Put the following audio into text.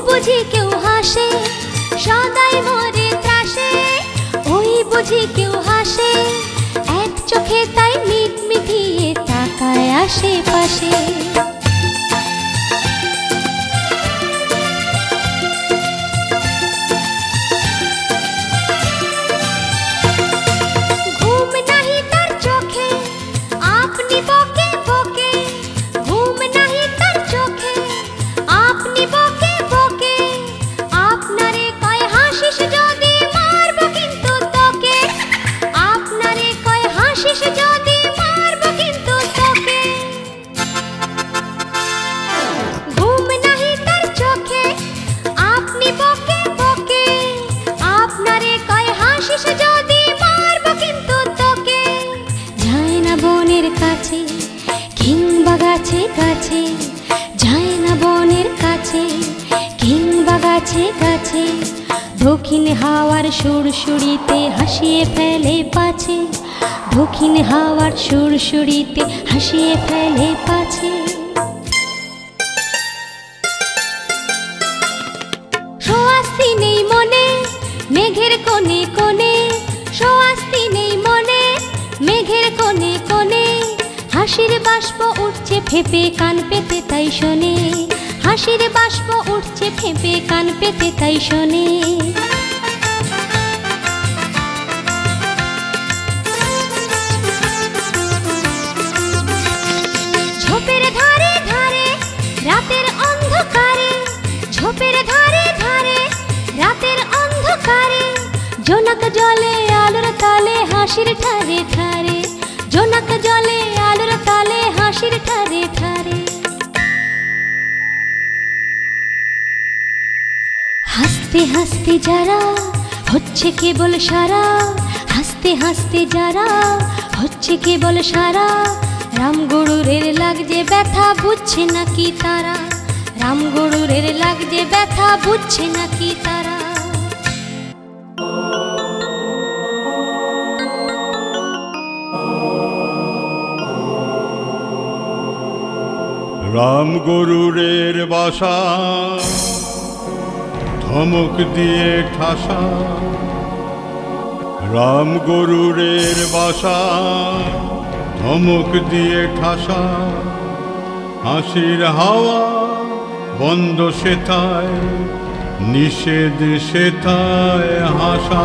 বুঝি কেউ হাসে, সদাই মরে ত্রাসে, ওই বুঝি কেউ হাসে, এক চোখে তাই মিট মিটিয়ে তাকায় আশেপাশে। কিংবা গাছে গাছে যায় না বনের কাছে, কিংবা গাছে গাছে দক্ষিণ হাওয়ার সুরসুরিতে হাসিয়ে ফেলে পাছে, দক্ষিণ হাওয়ার সুরসুরিতে হাসিয়ে ফেলে পাছে। সোয়াস্তি নেই মনে মেঘের কোণে কোণে, সোয়াস্তি নেই মনে মেঘের কোণে কোণে, হাসির বাষ্প উঠছে ফেঁপে কান পেতে তাই শোনে, হাসির বাষ্প উঠছে ফেঁপে কান পেতে তাই শোনে। ঝোপের ধারে ধারে রাতের অন্ধকারে, ঝোপের ধারে ধারে রাতের অন্ধকারে, জোনাক জলে আলোর তালে হাসির ঠারে ঠারে, জোনাক জলে আলোর তালে হাসির ঠারে ঠারে। হাসতে হাসতে যারা হচ্ছে কেবল সারা, হাসতে হাসতে যারা হচ্ছে কেবল সারা, রামগরুরের লাগছে ব্যথা বুঝছে নাকি তারা, রামগরুরের লাগছে ব্যথা বুঝছে নাকি তারা। রামগরুরের বাসা ধমক দিয়ে ঠাসা, রামগরুরের বাসা ধমক দিয়ে ঠাসা, হাসির হাওয়া বন্ধ সেথায়, নিষেধ সেথায় হাসা।